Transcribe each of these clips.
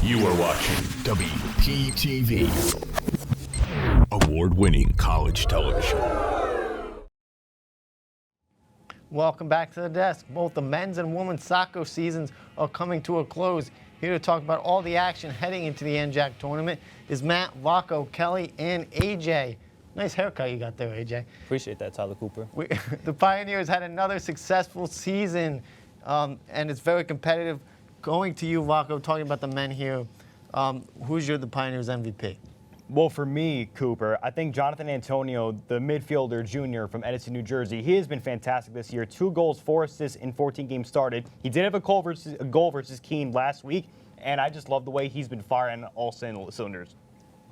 You are watching WPTV, award-winning college television. Welcome back to the desk. Both the men's and women's soccer seasons are coming to a close. Here to talk about all the action heading into the NJAC tournament is Matt, Rocco, Kellie, and AJ. Nice haircut you got there, AJ. Appreciate that, Tyler Cooper. The Pioneers had another successful season, and it's very competitive. Going to you, Rocco, talking about the men here, who's the Pioneers MVP? Well, for me, Cooper, I think Jonathan Antonio, the midfielder junior from Edison, New Jersey, he has been fantastic this year. 2 goals, 4 assists in 14 games started. He did have a goal versus Kean last week, and I just love the way he's been firing all cylinders.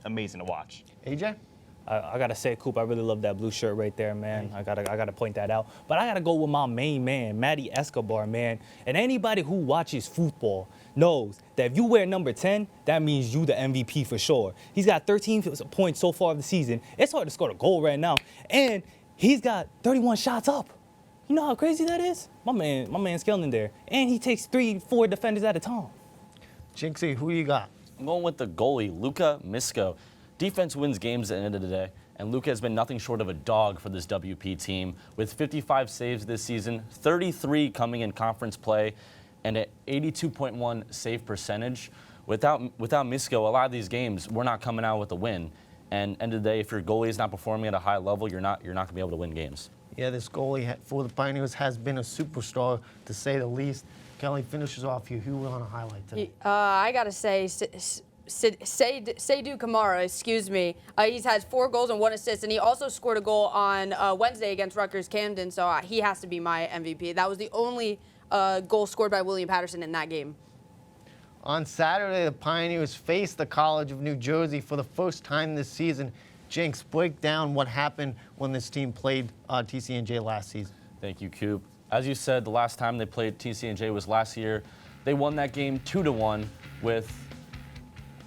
Amazing to watch. AJ? I gotta say, Coop, I really love that blue shirt right there, man. I gotta point that out. But I gotta go with my main man, Matty Escobar, man. And anybody who watches football knows that if you wear number 10, that means you the MVP for sure. He's got 13 points so far of the season. It's hard to score a goal right now, and he's got 31 shots up. You know how crazy that is? My man's killing there, and he takes 3-4 defenders at a time. Jinxie, who you got? I'm going with the goalie, Luka Misko. Defense wins games at the end of the day, and Luka has been nothing short of a dog for this WP team, with 55 saves this season, 33 coming in conference play, and an 82.1 save percentage. Without Misko, a lot of these games, we're not coming out with a win. And end of the day, if your goalie is not performing at a high level, you're not going to be able to win games. Yeah, this goalie for the Pioneers has been a superstar, to say the least. Kellie finishes off you. Who we want to highlight today? I got to say, Seydou Kamara, excuse me. He's had 4 goals and 1 assist, and he also scored a goal on Wednesday against Rutgers Camden, so he has to be my MVP. That was the only goal scored by William Patterson in that game. On Saturday, the Pioneers faced the College of New Jersey for the first time this season. Jinx, break down what happened when this team played TCNJ last season. Thank you, Coop. As you said, the last time they played TCNJ was last year. They won that game 2-1 with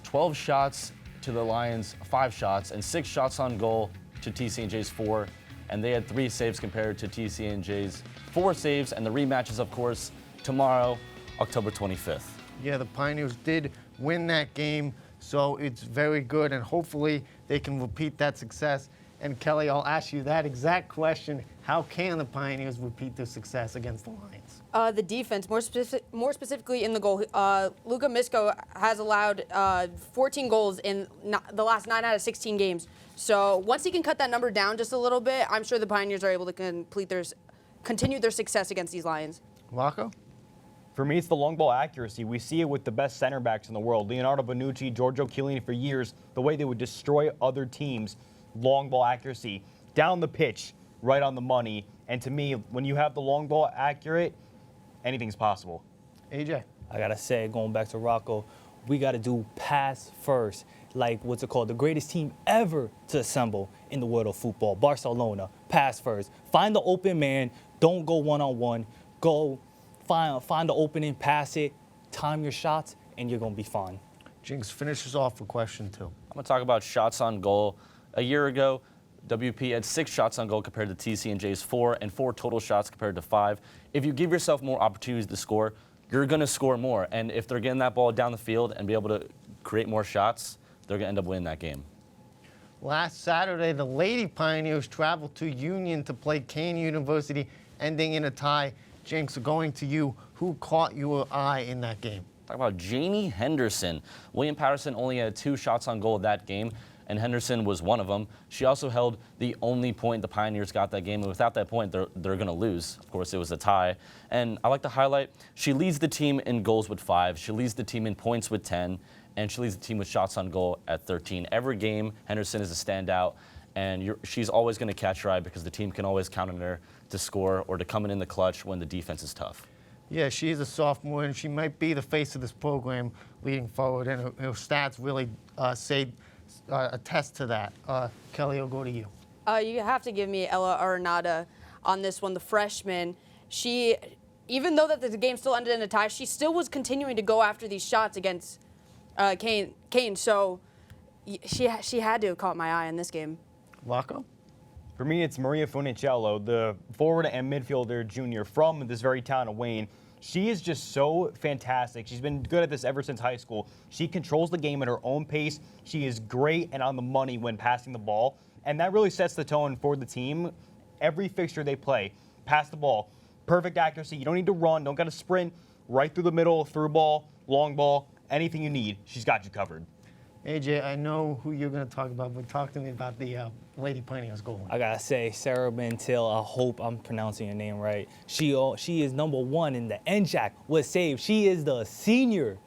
12 shots to the Lions, 5 shots, and 6 shots on goal to TCNJ's 4. And they had 3 saves compared to TCNJ's 4 saves. And the rematch is, of course, tomorrow, October 25th. Yeah, the Pioneers did win that game, so it's very good, and hopefully they can repeat that success. And Kellie, I'll ask you that exact question. How can the Pioneers repeat their success against the Lions? The defense, more specifically in the goal. Luka Misko has allowed 14 goals in the last 9 out of 16 games. So once he can cut that number down just a little bit, I'm sure the Pioneers are able to continue their success against these Lions. Rocco? For me, it's the long ball accuracy. We see it with the best center backs in the world. Leonardo Bonucci, Giorgio Chiellini for years, the way they would destroy other teams. Long ball accuracy, down the pitch, right on the money. And to me, when you have the long ball accurate, anything's possible. AJ? I gotta say, going back to Rocco, we gotta do pass first. Like, what's it called? The greatest team ever to assemble in the world of football. Barcelona, pass first. Find the open man, don't go one-on-one. Go find the opening, pass it, time your shots, and you're gonna be fine. Jinx finishes off with question 2. I'm going to talk about shots on goal. A year ago, WP had 6 shots on goal compared to TCNJ's 4, and 4 total shots compared to 5. If you give yourself more opportunities to score, you're going to score more. And if they're getting that ball down the field and be able to create more shots, they're going to end up winning that game. Last Saturday, the Lady Pioneers traveled to Union to play Kean University, ending in a tie. Jinx, going to you. Who caught your eye in that game? Talk about Jamie Henderson. William Patterson only had 2 shots on goal that game, and Henderson was one of them. She also held the only point the Pioneers got that game, and without that point, they're going to lose. Of course, it was a tie. And I like to highlight, she leads the team in goals with 5. She leads the team in points with 10, and she leads the team with shots on goal at 13. Every game, Henderson is a standout, and she's always going to catch your eye because the team can always count on her to score or to come in the clutch when the defense is tough. Yeah, she's a sophomore, and she might be the face of this program leading forward, and her stats really attest to that. Kellie, I'll go to you. You have to give me Ella Arenada on this one, the freshman. She, even though that the game still ended in a tie, she still was continuing to go after these shots against Kean. So she had to have caught my eye in this game. Rocco? For me, it's Maria Funicello, the forward and midfielder junior from this very town of Wayne. She is just so fantastic. She's been good at this ever since high school. She controls the game at her own pace. She is great and on the money when passing the ball. And that really sets the tone for the team. Every fixture they play, pass the ball, perfect accuracy. You don't need to run, don't got to sprint. Right through the middle, through ball, long ball, anything you need, she's got you covered. AJ, I know who you're going to talk about, but talk to me about the Lady Pioneers goal. I gotta say, Sarah Mantil, I hope I'm pronouncing your name right. She is number 1 in the NJAC with saves. She is the senior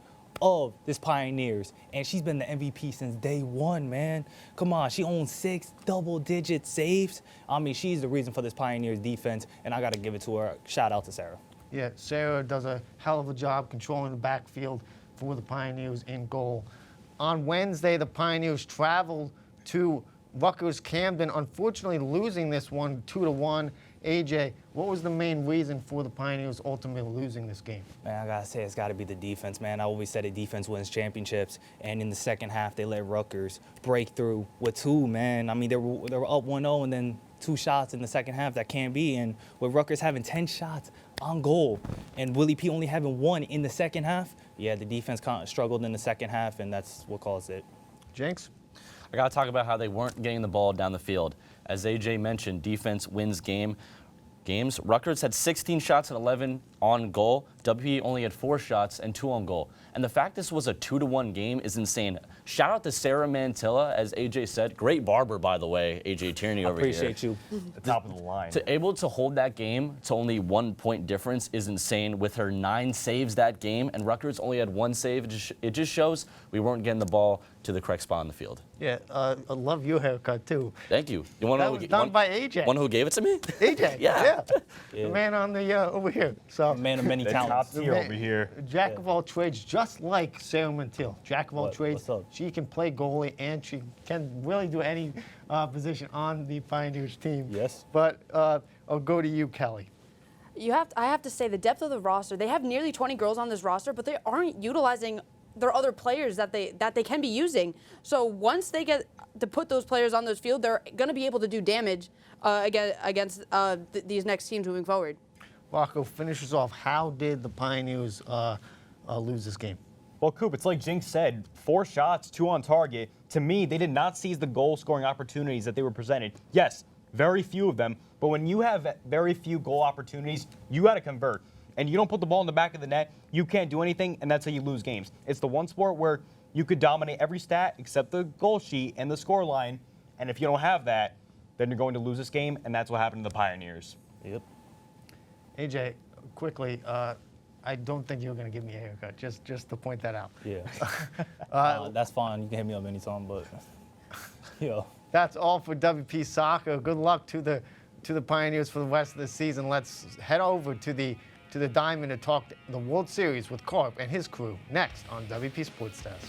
of this Pioneers, and she's been the MVP since day 1, man. Come on, she owns 6 double-digit saves. I mean, she's the reason for this Pioneers defense, and I gotta give it to her. Shout out to Sarah. Yeah, Sarah does a hell of a job controlling the backfield for the Pioneers in goal. On Wednesday, the Pioneers traveled to Rutgers Camden, unfortunately losing this one 2-1. AJ, what was the main reason for the Pioneers ultimately losing this game? Man, I gotta say, it's gotta be the defense, man. I always said it, defense wins championships. And in the second half, they let Rutgers break through with 2, man. I mean, they were up 1-0 and then 2 shots in the second half. That can't be. And with Rutgers having 10 shots on goal and Willie P only having 1 in the second half, yeah, the defense kind of struggled in the second half, and that's what caused it. Jinks? I got to talk about how they weren't getting the ball down the field. As AJ mentioned, defense wins games. Rutgers had 16 shots and 11 on goal. WP only had 4 shots and 2 on goal. And the fact this was a 2-1 game is insane. Shout out to Sarah Mantilla, as AJ said. Great barber, by the way, AJ Tierney over here. Appreciate you. The top of the line. Able to hold that game to only 1 point difference is insane. With her 9 saves that game, and Rutgers only had 1 save, it just shows we weren't getting the ball to the correct spot on the field. Yeah, I love your haircut, too. Thank you. You want to That know was done by AJ. One who gave it to me? AJ, Yeah. The man on the over here. So Man of many The top talents. tier over here. Jack of all trades, just like Sarah Mantil. Jack of all trades. What's up? She can play goalie and she can really do any position on the Pioneers team. Yes. But I'll go to you, Kellie. I have to say the depth of the roster. They have nearly 20 girls on this roster, but they aren't utilizing their other players that they can be using. So once they get to put those players on this field, they're going to be able to do damage against these next teams moving forward. Rocco finishes off. How did the Pioneers lose this game? Well, Coop, it's like Jinx said, 4 shots, 2 on target. To me, they did not seize the goal-scoring opportunities that they were presented. Yes, very few of them, but when you have very few goal opportunities, you got to convert. And you don't put the ball in the back of the net, you can't do anything, and that's how you lose games. It's the one sport where you could dominate every stat except the goal sheet and the score line, and if you don't have that, then you're going to lose this game, and that's what happened to the Pioneers. Yep. AJ, quickly, I don't think you're going to give me a haircut, just to point that out. Yeah. That's fine. You can hit me up anytime, but yo. That's all for WP Soccer. Good luck to the Pioneers for the rest of the season. Let's head over to the Diamond to talk the World Series with Karp and his crew next on WP Sports Desk.